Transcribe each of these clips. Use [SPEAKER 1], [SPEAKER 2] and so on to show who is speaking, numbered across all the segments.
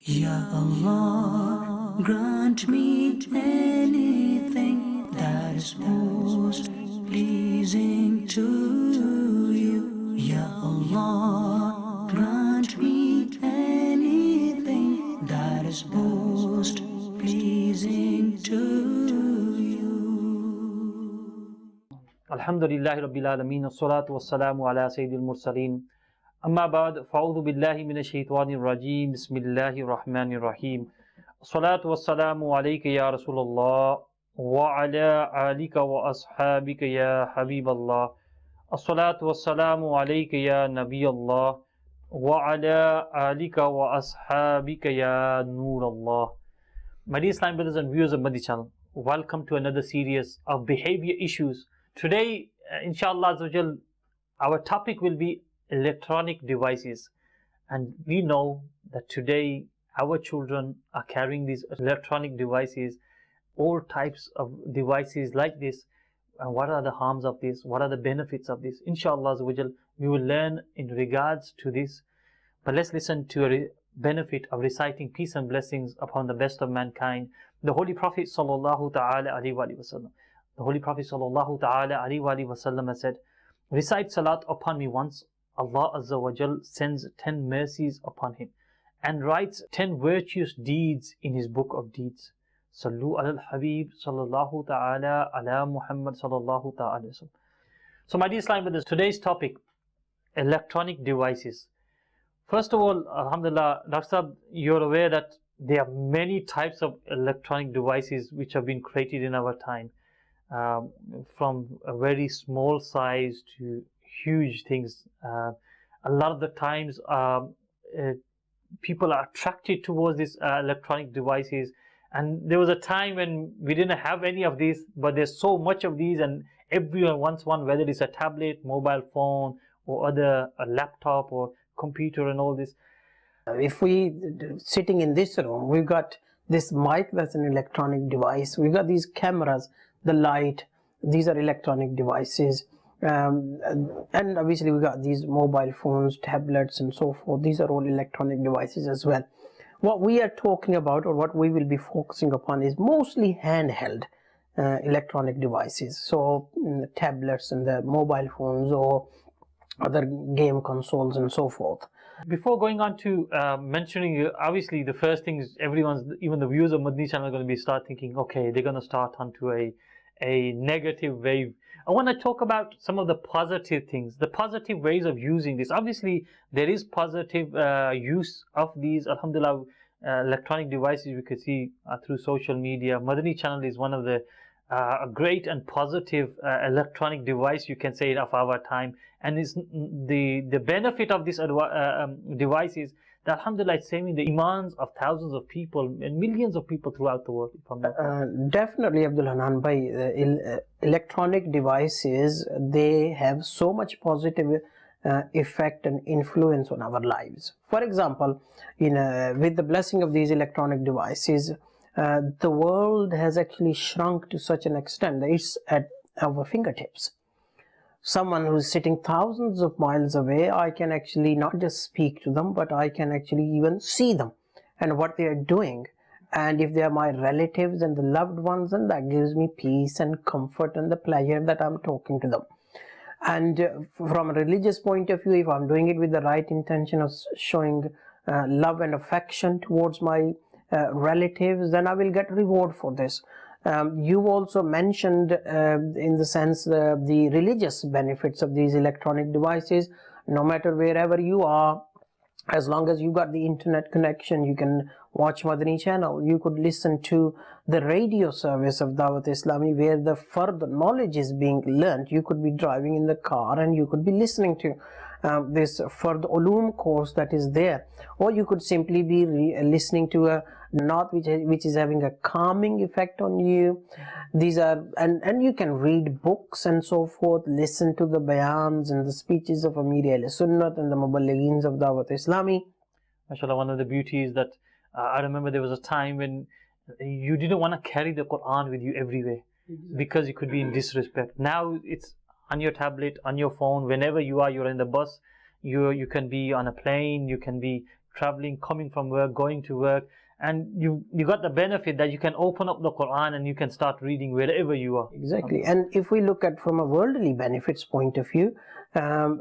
[SPEAKER 1] Ya Allah, grant me anything that is most pleasing to you. Ya Allah, grant me anything that is most pleasing to you.
[SPEAKER 2] Alhamdulillahi Rabbil Alameen, as-salatu was-salamu ala Sayyidil Mursaleen. Amma ba'd, fa'udhu billahi minash shaitanir rajeem, bismillahir rahmanir rahim. As-salatu was-salamu alayka ya Rasulullah, wa ala alika wa ashabika ya Habiballah. As-salatu was-salamu alayka ya Nabiyallah, wa ala alika wa ashabika ya Nurallah. My dear Islam brothers and viewers of Madani Channel, welcome to another series of behavior issues. Today, inshallah, our topic will be electronic devices. And we know that today our children are carrying these electronic devices, all types of devices like this. And what are the harms of this? What are the benefits of this? Inshallah, we will learn in regards to this. But let's listen to a benefit of reciting peace and blessings upon the best of mankind, the Holy Prophet sallallahu ta'ala alaihi wasallam. The Holy Prophet sallallahu ta'ala alaihi wasallam has said, recite salat upon me once, Allah Azza wa Jal sends 10 mercies upon him and writes 10 virtuous deeds in his book of deeds. Sallu ala al-Habib sallallahu ta'ala ala Muhammad sallallahu ta'ala wasallam. So my dear Islam brothers, today's topic, electronic devices. First of all, alhamdulillah, Dr. Sahab, you're aware that there are many types of electronic devices which have been created in our time, from a very small size to huge things. A lot of the times, people are attracted towards these electronic devices. And there was a time when we didn't have any of these, but there's so much of these, and everyone wants one, whether it's a tablet, mobile phone, or a laptop or computer and all this.
[SPEAKER 3] If we sitting in this room, we've got this mic that's an electronic device. We've got these cameras, the light, these are electronic devices. And obviously we got these mobile phones, tablets and so forth. These are all electronic devices as well. What we are talking about, or what we will be focusing upon, is mostly handheld electronic devices. So tablets and the mobile phones or other game consoles and so forth.
[SPEAKER 2] Before going on to mentioning, obviously the first thing is even the viewers of Madani Channel are going to be start thinking, okay, they're going to start onto a negative wave. I want to talk about some of the positive things, the positive ways of using this. Obviously, there is positive use of these, alhamdulillah, electronic devices we could see through social media. Madani Channel is one of the great and positive electronic device, you can say, of our time. And it's the benefit of this device is that, alhamdulillah, it's saving the imans of thousands of people and millions of people throughout the world.
[SPEAKER 3] Definitely, Abdul Hanan bhai, electronic devices, they have so much positive effect and influence on our lives. For example, with the blessing of these electronic devices, the world has actually shrunk to such an extent that it's at our fingertips. Someone who's sitting thousands of miles away, I can actually not just speak to them, but I can actually even see them and what they are doing. And if they are my relatives and the loved ones, then that gives me peace and comfort and the pleasure that I'm talking to them. And from a religious point of view, if I'm doing it with the right intention of showing love and affection towards my relatives, then I will get reward for this. You also mentioned in the sense the religious benefits of these electronic devices. No matter wherever you are, as long as you got the internet connection, you can watch Madani Channel. You could listen to the radio service of Dawat Islami, where the further knowledge is being learned. You could be driving in the car and you could be listening to this further ulum course that is there, or you could simply be listening to a naat which is having a calming effect on you. These are, and you can read books and so forth, listen to the bayans and the speeches of Amir al-Sunnah and the Muballigheens of Dawat Islami.
[SPEAKER 2] MashaAllah, one of the beauties that I remember, there was a time when you didn't want to carry the Quran with you everywhere because you could be in disrespect. Now it's on your tablet, on your phone, whenever you are, you're in the bus, you can be on a plane, you can be traveling, coming from work, going to work, and you got the benefit that you can open up the Quran and you can start reading wherever you are.
[SPEAKER 3] Exactly. And if we look at from a worldly benefits point of view,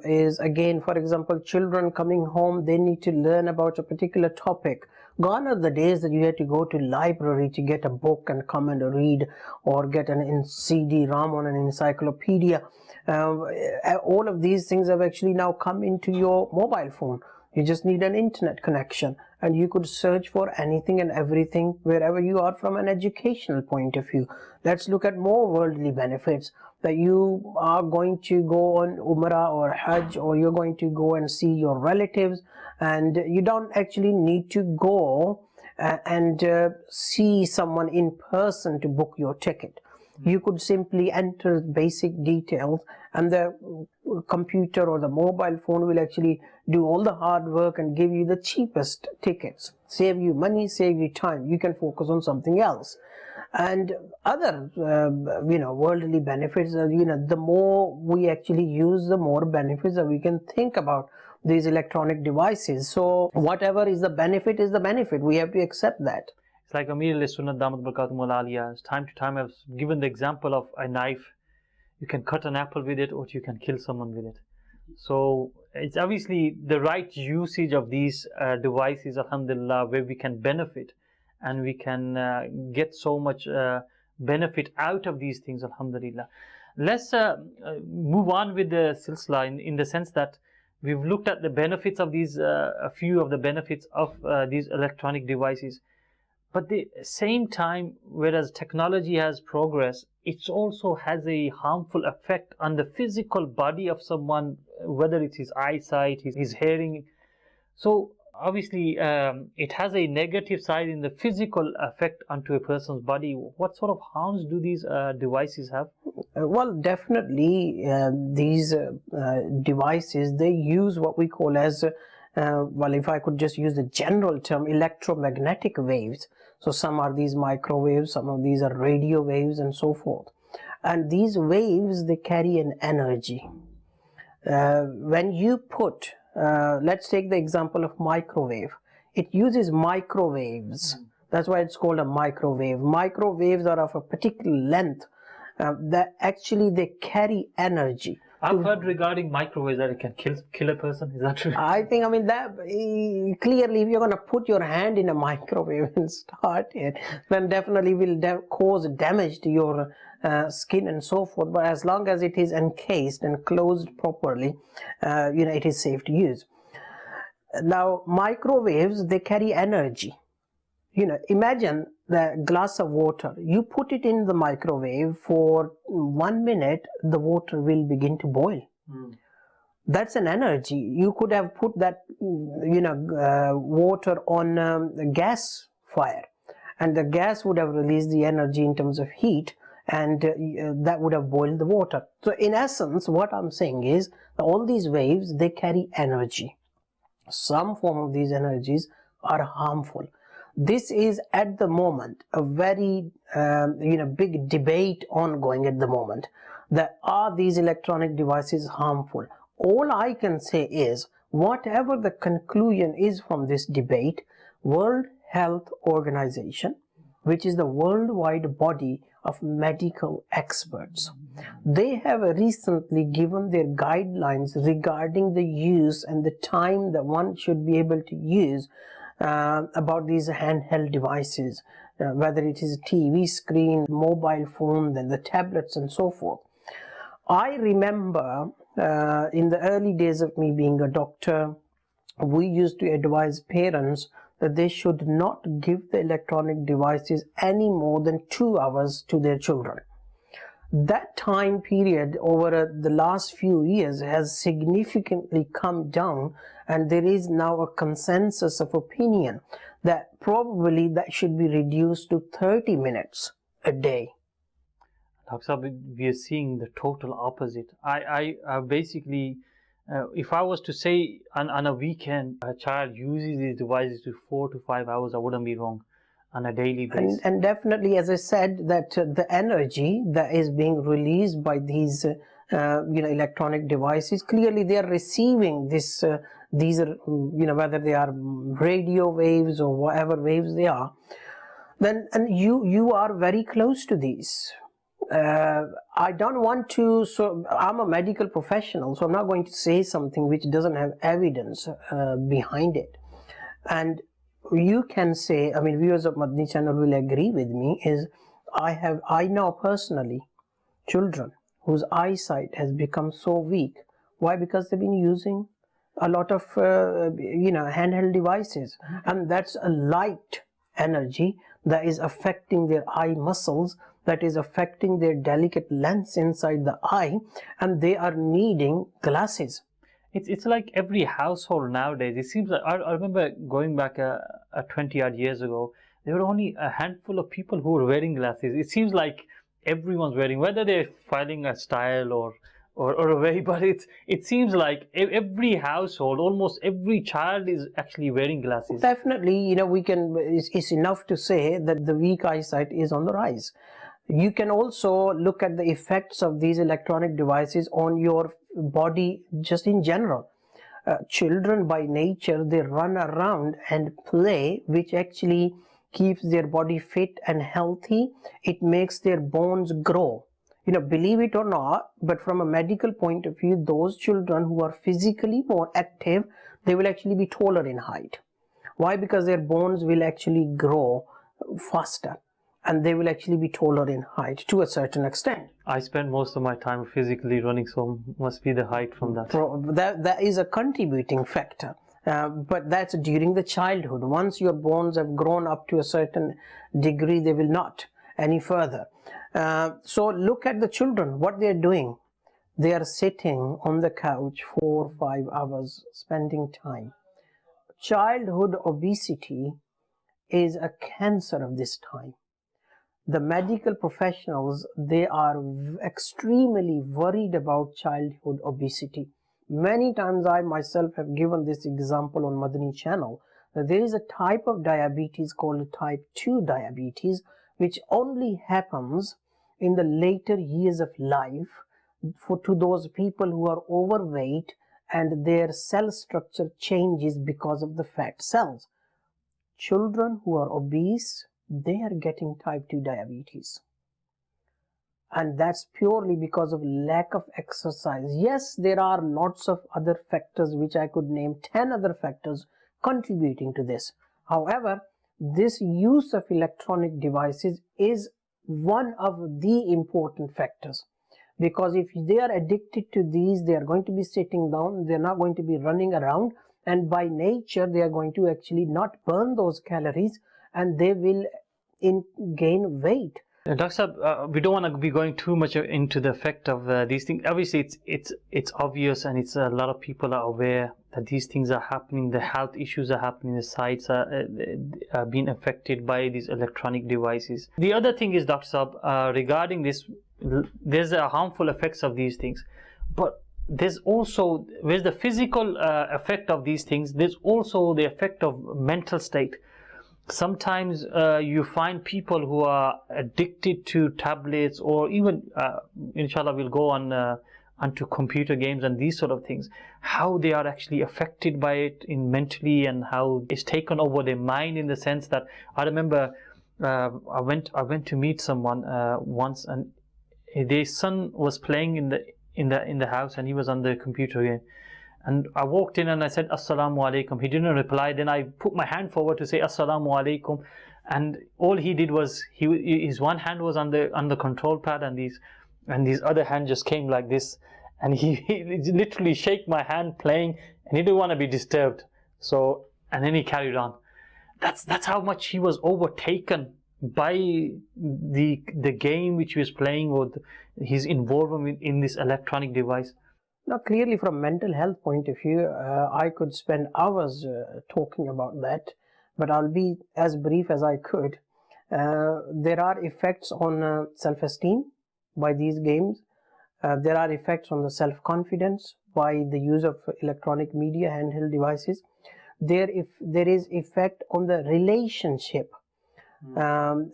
[SPEAKER 3] is again, for example, children coming home, they need to learn about a particular topic. Gone are the days that you had to go to library to get a book and come and read, or get an CD-ROM on an encyclopedia. All of these things have actually now come into your mobile phone. You just need an internet connection and you could search for anything and everything wherever you are from an educational point of view. Let's look at more worldly benefits, that you are going to go on Umrah or Hajj, or you're going to go and see your relatives, and you don't actually need to go and see someone in person to book your ticket. You could simply enter basic details and the computer or the mobile phone will actually do all the hard work and give you the cheapest tickets. Save you money, save you time. You can focus on something else. And other, worldly benefits, the more we actually use, the more benefits that we can think about these electronic devices. So whatever is the benefit is the benefit. We have to accept that.
[SPEAKER 2] It's like Amir al-Sunnah Damat Barakatum al-Aliyah. Time to time I've given the example of a knife. You can cut an apple with it, or you can kill someone with it. So it's obviously the right usage of these devices, alhamdulillah, where we can benefit and we can get so much benefit out of these things, alhamdulillah. Let's move on with the silsila in the sense that we've looked at the benefits of these, a few of the benefits of these electronic devices. But at the same time, whereas technology has progressed, it also has a harmful effect on the physical body of someone, whether it's his eyesight, his hearing. So obviously, it has a negative side in the physical effect onto a person's body. What sort of harms do these devices have?
[SPEAKER 3] Well, definitely these devices, they use what we call as, well, if I could just use the general term, electromagnetic waves. So some are these microwaves, some of these are radio waves and so forth. And these waves, they carry an energy. When you put, let's take the example of microwave. It uses microwaves. That's why it's called a microwave. Microwaves are of a particular length that actually they carry energy.
[SPEAKER 2] I've heard regarding microwaves that it can kill a person. Is that true?
[SPEAKER 3] I think, that clearly, if you're going to put your hand in a microwave and start it, then definitely will cause damage to your skin and so forth. But as long as it is encased and closed properly, it is safe to use. Now, microwaves, they carry energy. Imagine the glass of water. You put it in the microwave for 1 minute, the water will begin to boil. That's an energy. You could have put that, water on a gas fire, and the gas would have released the energy in terms of heat, and that would have boiled the water. So in essence, what I'm saying is, all these waves, they carry energy. Some form of these energies are harmful. This is at the moment a very big debate ongoing at the moment, that are these electronic devices harmful? All I can say is, whatever the conclusion is from this debate, World Health Organization, which is the worldwide body of medical experts, they have recently given their guidelines regarding the use and the time that one should be able to use about these handheld devices, whether it is a TV screen, mobile phone, then the tablets and so forth. I remember in the early days of me being a doctor, we used to advise parents that they should not give the electronic devices any more than 2 hours to their children. That time period over the last few years has significantly come down, and there is now a consensus of opinion that probably that should be reduced to 30 minutes a day.
[SPEAKER 2] We are seeing the total opposite. I basically, if I was to say on a weekend, a child uses these devices to 4 to 5 hours, I wouldn't be wrong. On a daily basis.
[SPEAKER 3] And definitely, as I said, that the energy that is being released by these electronic devices, clearly they are receiving this these are, whether they are radio waves or whatever waves they are, then and you are very close to these. I don't want to, so I'm a medical professional, so I'm not going to say something which doesn't have evidence behind it. And you can say, viewers of Madani Channel will agree with me, is I know personally children whose eyesight has become so weak. Why? Because they've been using a lot of handheld devices, and that's a light energy that is affecting their eye muscles, that is affecting their delicate lens inside the eye, and they are needing glasses.
[SPEAKER 2] It's like every household nowadays. It seems like I remember going back 20 odd years ago, there were only a handful of people who were wearing glasses. It seems like everyone's wearing, whether they're finding a style or a way, but it seems like every household, almost every child is actually wearing glasses.
[SPEAKER 3] Definitely, it's enough to say that the weak eyesight is on the rise. You can also look at the effects of these electronic devices on your body just in general. Children by nature, they run around and play, which actually keeps their body fit and healthy. It makes their bones grow. Believe it or not, but from a medical point of view, those children who are physically more active, they will actually be taller in height. Why? Because their bones will actually grow faster, and they will actually be taller in height to a certain extent.
[SPEAKER 2] I spend most of my time physically running, so must be the height from that.
[SPEAKER 3] That is a contributing factor, but that's during the childhood. Once your bones have grown up to a certain degree, they will not any further. So look at the children, what they are doing. They are sitting on the couch 4 or 5 hours, spending time. Childhood obesity is a cancer of this time. The medical professionals, they are extremely worried about childhood obesity. Many times I myself have given this example on Madani Channel. There is a type of diabetes called type 2 diabetes, which only happens in the later years of life to those people who are overweight and their cell structure changes because of the fat cells. Children who are obese, they are getting type 2 diabetes. And that's purely because of lack of exercise. Yes, there are lots of other factors which I could name 10 other factors contributing to this. However, this use of electronic devices is one of the important factors, because if they are addicted to these, they are going to be sitting down, they are not going to be running around, and by nature they are going to actually not burn those calories, and they will gain weight.
[SPEAKER 2] Doctor, we don't want to be going too much into the effect of these things. Obviously, it's obvious, and it's a lot of people are aware that these things are happening. The health issues are happening. The sites are being affected by these electronic devices. The other thing is, Dr. Saab, regarding this, there's a harmful effects of these things, but there's the physical effect of these things. There's also the effect of mental state. Sometimes you find people who are addicted to tablets, or even inshallah we'll go on onto computer games and these sort of things, how they are actually affected by it mentally, and how it's taken over their mind, in the sense that I remember I went to meet someone once, and their son was playing in the house, and he was on the computer game. And I walked in and I said, Assalamu alaikum. He didn't reply. Then I put my hand forward to say, Assalamu alaikum. And all he did was, his one hand was on the control pad, and his other hand just came like this. And he literally shook my hand playing, and he didn't want to be disturbed. So, and then he carried on. That's how much he was overtaken by the game which he was playing, or his involvement in this electronic device.
[SPEAKER 3] Now, clearly from mental health point of view, I could spend hours talking about that, but I'll be as brief as I could. There are effects on self-esteem by these games. There are effects on the self-confidence by the use of electronic media, handheld devices. There is effect on the relationship.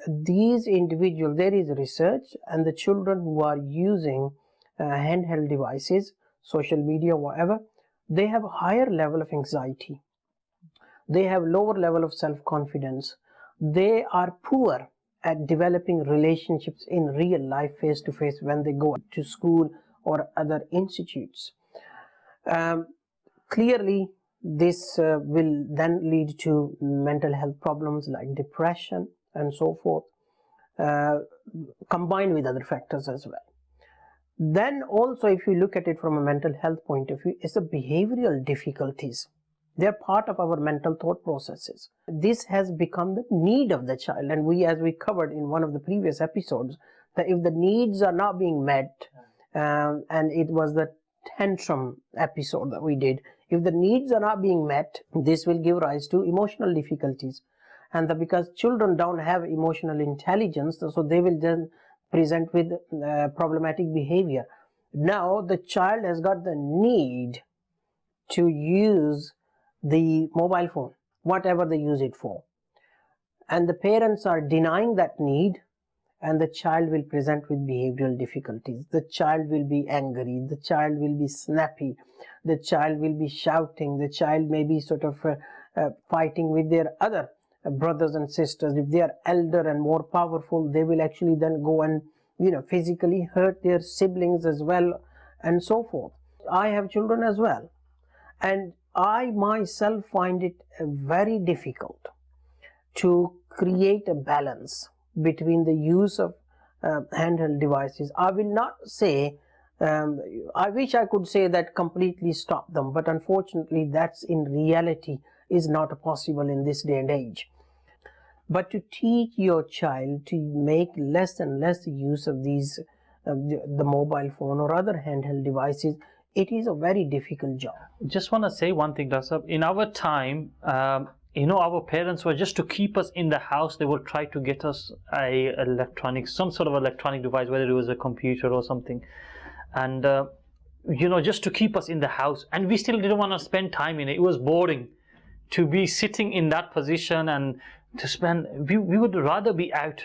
[SPEAKER 3] These individuals, there is research, and the children who are using handheld devices, social media, whatever, they have a higher level of anxiety, they have lower level of self-confidence, they are poor at developing relationships in real life face to face when they go to school or other institutes. Clearly this will then lead to mental health problems like depression and so forth, combined with other factors as well. Then also, if you look at it from a mental health point of view, it's the behavioral difficulties. They're part of our mental thought processes. This has become the need of the child, and as we covered in one of the previous episodes, that if the needs are not being met, and it was the tantrum episode that we did, if the needs are not being met, this will give rise to emotional difficulties. And because children don't have emotional intelligence, so they will then present with problematic behavior. Now the child has got the need to use the mobile phone, whatever they use it for, and the parents are denying that need, and the child will present with behavioral difficulties. The child will be angry, the child will be snappy, the child will be shouting, the child may be sort of fighting with their other brothers and sisters. If they are elder and more powerful, they will actually then go and physically hurt their siblings as well, and so forth. I have children as well, and I myself find it very difficult to create a balance between the use of handheld devices. I will not say, I wish I could say that completely stop them, but unfortunately that's in reality is not possible in this day and age. But to teach your child to make less and less use of these, the mobile phone or other handheld devices, it is a very difficult job.
[SPEAKER 2] Just want to say one thing, Dr. In our time, our parents were, just to keep us in the house, they would try to get us some sort of electronic device, whether it was a computer or something, and just to keep us in the house, and we still didn't want to spend time in it. It was boring to be sitting in that position, and to spend, we would rather be out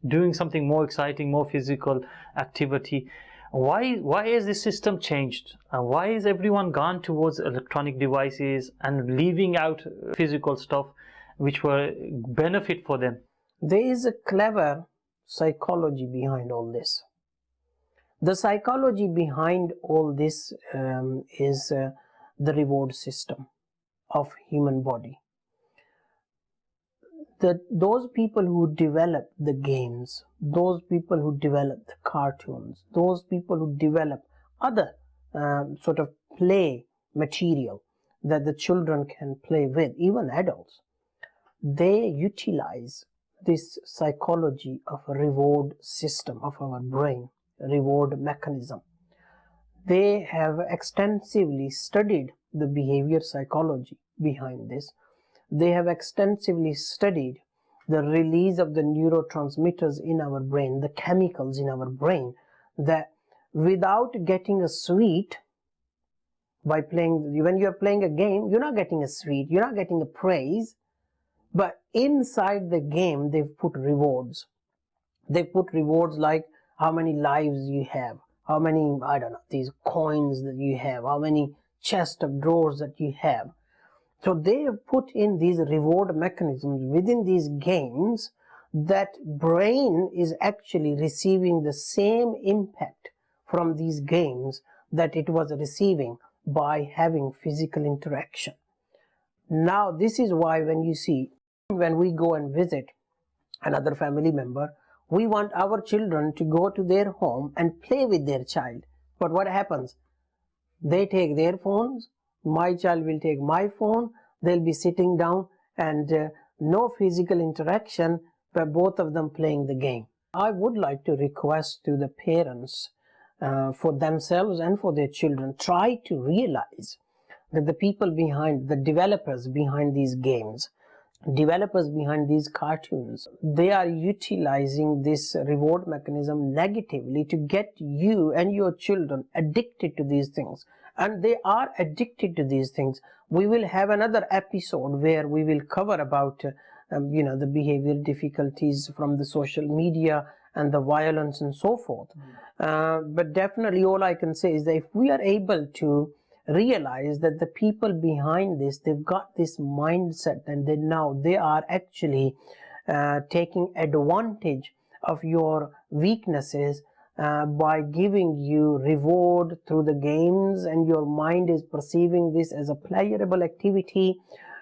[SPEAKER 2] doing something more exciting, more physical activity. Why has this system changed? Why is everyone gone towards electronic devices and leaving out physical stuff which were benefit for them?
[SPEAKER 3] There is a clever psychology behind all this. The psychology behind all this is the reward system of human body. Those people who develop the games, those people who develop the cartoons, those people who develop other sort of play material that the children can play with, even adults, they utilize this psychology of a reward system of our brain, reward mechanism. They have extensively studied the behavior psychology behind this. They have extensively studied the release of the neurotransmitters in our brain, the chemicals in our brain, that without getting a sweet by playing, when you're playing a game, you're not getting a sweet, you're not getting a praise, but inside the game they've put rewards. They put rewards like how many lives you have, how many, I don't know, these coins that you have, how many chest of drawers that you have. So they have put in these reward mechanisms within these games that brain is actually receiving the same impact from these games that it was receiving by having physical interaction. Now this is why when we go and visit another family member, we want our children to go to their home and play with their child. But what happens? They take their phones, my child will take my phone, they'll be sitting down and no physical interaction, but both of them playing the game. I would like to request to the parents for themselves and for their children, try to realize that the people behind, the developers behind these games, developers behind these cartoons, they are utilizing this reward mechanism negatively to get you and your children addicted to these things. And they are addicted to these things. We will have another episode where we will cover about the behavioral difficulties from the social media and the violence and so forth. But definitely all I can say is that if we are able to realize that the people behind this, they've got this mindset, and they are actually taking advantage of your weaknesses by giving you reward through the games, and your mind is perceiving this as a pleasurable activity.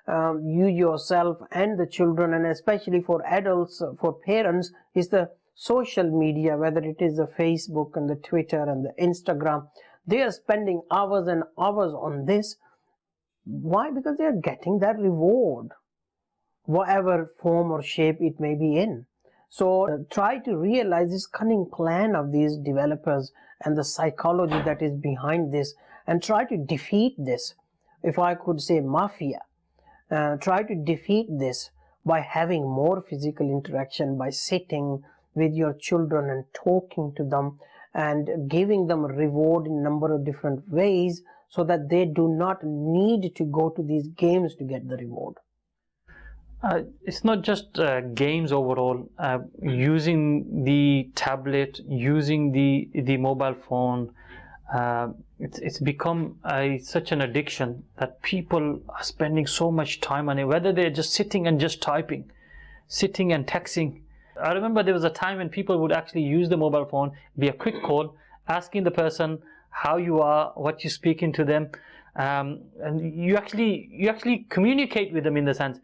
[SPEAKER 3] You yourself and the children, and especially for adults, for parents, is the social media, whether it is the Facebook and the Twitter and the Instagram. They are spending hours and hours on this. Why? Because they are getting that reward, whatever form or shape it may be in. So try to realize this cunning plan of these developers and the psychology that is behind this, and try to defeat this. If I could say mafia, try to defeat this by having more physical interaction, by sitting with your children and talking to them and giving them reward in a number of different ways, so that they do not need to go to these games to get the reward.
[SPEAKER 2] It's not just games overall. Using the tablet, using the mobile phone, it's become such an addiction that people are spending so much time on it, whether they're just sitting and just typing, sitting and texting. I remember there was a time when people would actually use the mobile phone, be a quick call, asking the person how you are, what you're speaking to them, and you actually communicate with them in the sense.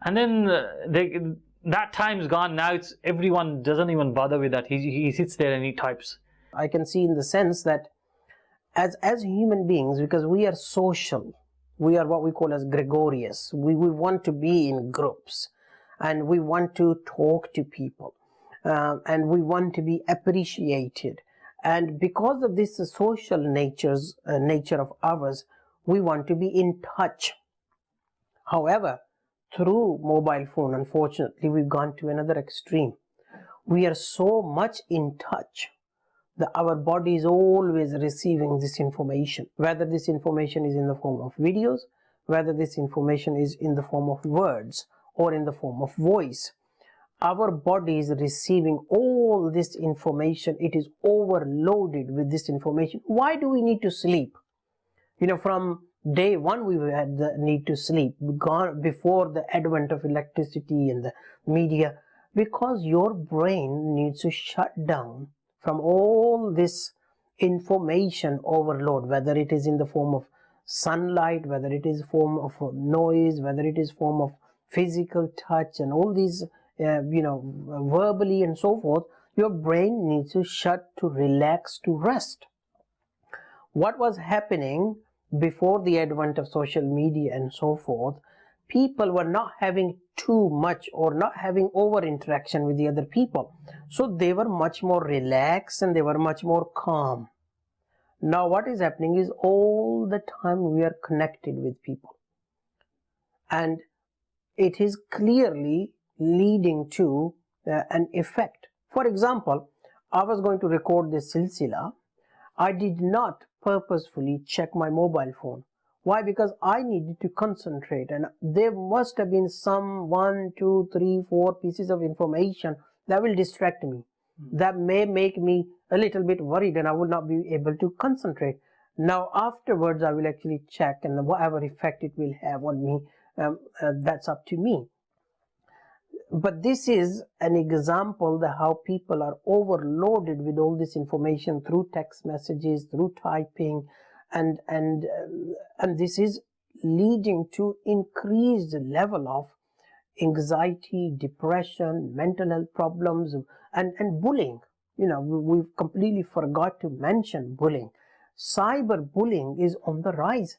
[SPEAKER 2] And then that time's gone. Now it's everyone doesn't even bother with that. He sits there and he types.
[SPEAKER 3] I can see in the sense that as human beings, because we are social, we are what we call as gregarious. We want to be in groups, and we want to talk to people, and we want to be appreciated. And because of this social nature of ours, we want to be in touch. However, through mobile phone, unfortunately, we've gone to another extreme. We are so much in touch that our body is always receiving this information, whether this information is in the form of videos, whether this information is in the form of words or in the form of voice. Our body is receiving all this information. It is overloaded with this information. Why do we need to sleep? From day one we had the need to sleep, before the advent of electricity and the media, because your brain needs to shut down from all this information overload, whether it is in the form of sunlight, whether it is form of noise, whether it is form of physical touch, and all these verbally and so forth. Your brain needs to shut, to relax, to rest. What was happening before the advent of social media and so forth? People were not having too much or not having over interaction with the other people, so they were much more relaxed and they were much more calm. Now what is happening is, all the time we are connected with people, and it is clearly leading to an effect. For example, I was going to record this silsila. I did not purposefully check my mobile phone. Why? Because I needed to concentrate, and there must have been some 1, 2, 3, 4 pieces of information that will distract me, that may make me a little bit worried, and I will not be able to concentrate. Now afterwards I will actually check, and whatever effect it will have on me, that's up to me. But this is an example of how people are overloaded with all this information through text messages, through typing, and this is leading to increased level of anxiety, depression, mental health problems, and bullying. We've completely forgot to mention bullying. Cyber bullying is on the rise.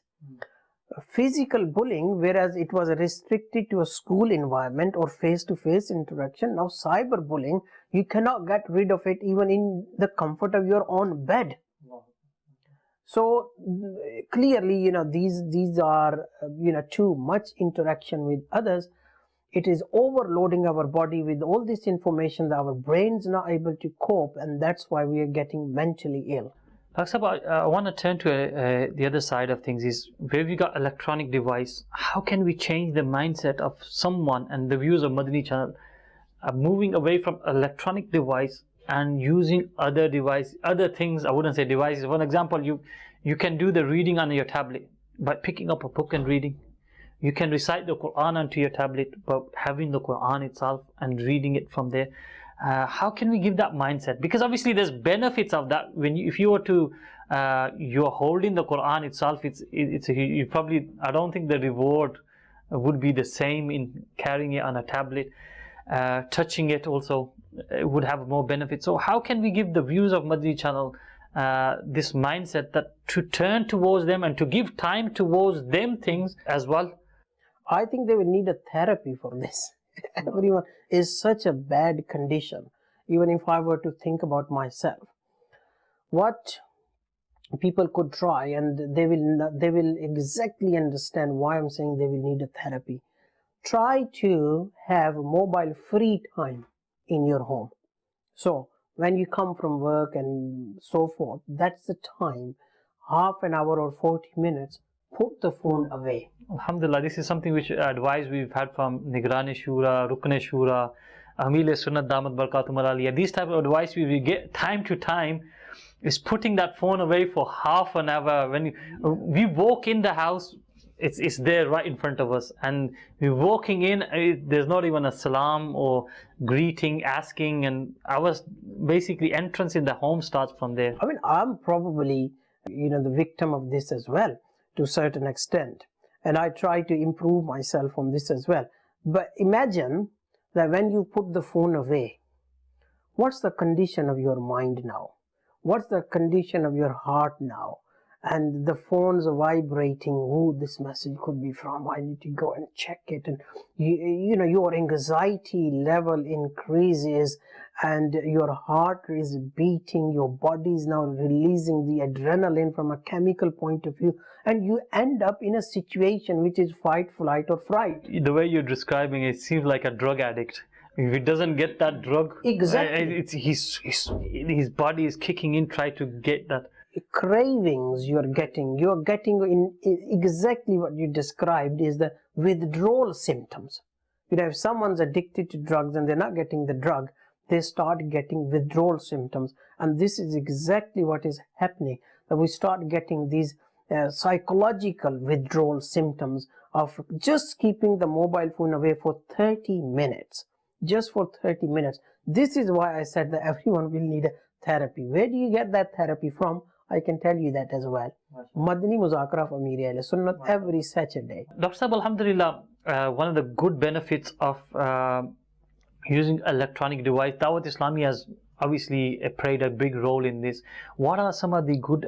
[SPEAKER 3] Physical bullying, whereas it was restricted to a school environment or face-to-face interaction, now cyber bullying, you cannot get rid of it even in the comfort of your own bed. So clearly, these are too much interaction with others. It is overloading our body with all this information that our brain's not able to cope, and that's why we are getting mentally ill.
[SPEAKER 2] I want to turn to the other side of things, is where we got electronic device. How can we change the mindset of someone and the viewers of Madani Channel moving away from electronic device and using other things? I wouldn't say devices. For example, You can do the reading on your tablet by picking up a book and reading. You can recite the Quran onto your tablet by having the Quran itself and reading it from there. How can we give that mindset? Because obviously there's benefits of that. If you were to, you're holding the Quran itself, you probably, I don't think the reward would be the same in carrying it on a tablet. Touching it also would have more benefits. So how can we give the viewers of Madani Channel this mindset that to turn towards them and to give time towards them things as well?
[SPEAKER 3] I think they will need a therapy for this. Everyone is such a bad condition. Even if I were to think about myself, what people could try, and they will exactly understand why I'm saying they will need a therapy. Try to have mobile free time in your home. So when you come from work and so forth, that's the time, half an hour or 40 minutes, put the phone away.
[SPEAKER 2] Alhamdulillah, this is something which advice we've had from Nigrani Shura, Rukne Shura, Amil Sunnah Damat Barakatum Aliyah. These type of advice we get time to time is putting that phone away for half an hour. When we walk in the house, it's there right in front of us, and we're walking in, there's not even a salam or greeting, asking, and our basically entrance in the home starts from there.
[SPEAKER 3] I mean, I'm probably, the victim of this as well, to a certain extent. And I try to improve myself on this as well. But imagine that when you put the phone away, what's the condition of your mind now? What's the condition of your heart now? And the phone's vibrating, who this message could be from, I need to go and check it. And your anxiety level increases, and your heart is beating, your body is now releasing the adrenaline from a chemical point of view, and you end up in a situation which is fight, flight or fright.
[SPEAKER 2] The way you're describing it seems like a drug addict. If he doesn't get that drug,
[SPEAKER 3] exactly,
[SPEAKER 2] his body is kicking in, try to get that.
[SPEAKER 3] Cravings you're getting in exactly what you described is the withdrawal symptoms. If someone's addicted to drugs and they're not getting the drug, they start getting withdrawal symptoms, and this is exactly what is happening, that we start getting these psychological withdrawal symptoms of just keeping the mobile phone away for 30 minutes, just for 30 minutes. This is why I said that everyone will need a therapy. Where do you get that therapy from? I can tell you that as well. Madani Muzakara of Amir Sunnah every Saturday.
[SPEAKER 2] Dr. Sahab, alhamdulillah, one of the good benefits of using electronic device, Dawat Islami has obviously played a big role in this. What are some of the good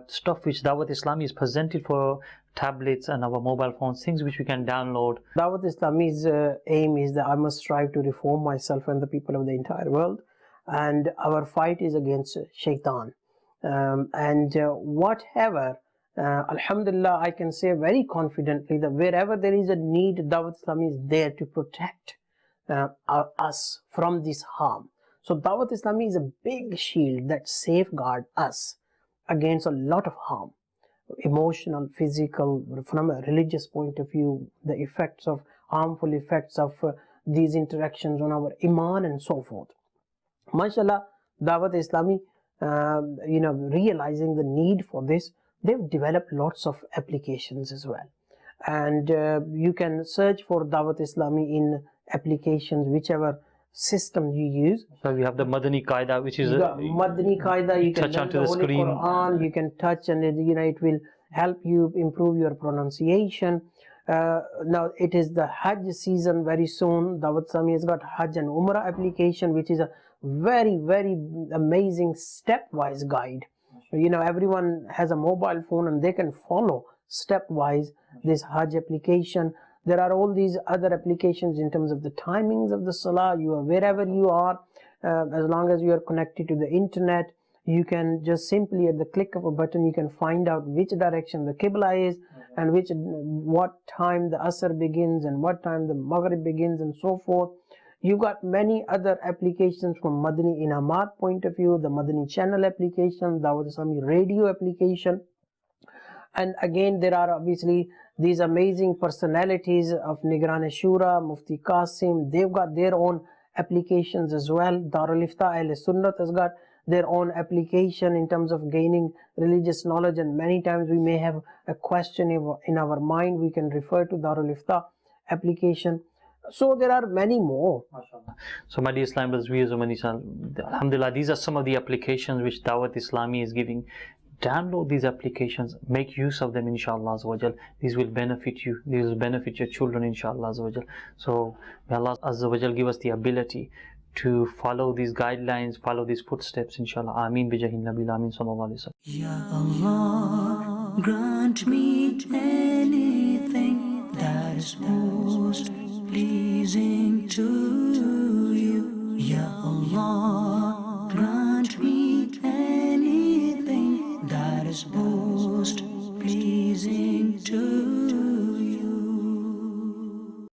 [SPEAKER 2] stuff which Dawat Islami is presented for tablets and our mobile phones, things which we can download?
[SPEAKER 3] Dawat Islami's aim is that I must strive to reform myself and the people of the entire world, and our fight is against shaitan. Whatever, alhamdulillah, I can say very confidently that wherever there is a need, Dawat Islami is there to protect us from this harm. So Dawat Islami is a big shield that safeguards us against a lot of harm, emotional, physical, from a religious point of view, the harmful effects of these interactions on our iman and so forth. MashaAllah, Dawat Islami, realizing the need for this, they've developed lots of applications as well. And you can search for Dawat Islami in applications, whichever system you use.
[SPEAKER 2] So we have the Madani Qaida, which is
[SPEAKER 3] Madani Qaida. You can
[SPEAKER 2] touch onto the screen.
[SPEAKER 3] Quran, you can touch, and it will help you improve your pronunciation. Now it is the Hajj season very soon. Dawat Islami has got Hajj and Umrah application, which is a very, very amazing stepwise guide. Everyone has a mobile phone and they can follow stepwise this Hajj application. There are all these other applications in terms of the timings of the Salah. You are wherever you are, as long as you are connected to the internet, you can just simply at the click of a button, you can find out which direction the Qibla is, and what time the Asr begins and what time the Maghrib begins and so forth. You got many other applications from Madani Inamat point of view, the Madani Channel application, Dawat Islami radio application. And again, there are obviously these amazing personalities of Nigrani Shura, Mufti Qasim. They've got their own applications as well. Darul Ifta Ahl Sunnat has got their own application in terms of gaining religious knowledge, and many times we may have a question in our mind, we can refer to Darul Ifta application. So there are many more.
[SPEAKER 2] So my dear Islam brothers, viewers of Madani Channel, alhamdulillah, these are some of the applications which Dawat Islami is giving. Download these applications, make use of them, inshallah azza wa jal. These will benefit you, these will benefit your children, inshallah azza wa jal. So may Allah azza wa jal give us the ability to follow these guidelines, follow these footsteps, inshallah. Ameen bi jahin nabil ameen sallallahu alaihi wasallam.
[SPEAKER 1] Ya Allah, grant me anything that is most pleasing to you. Ya Allah,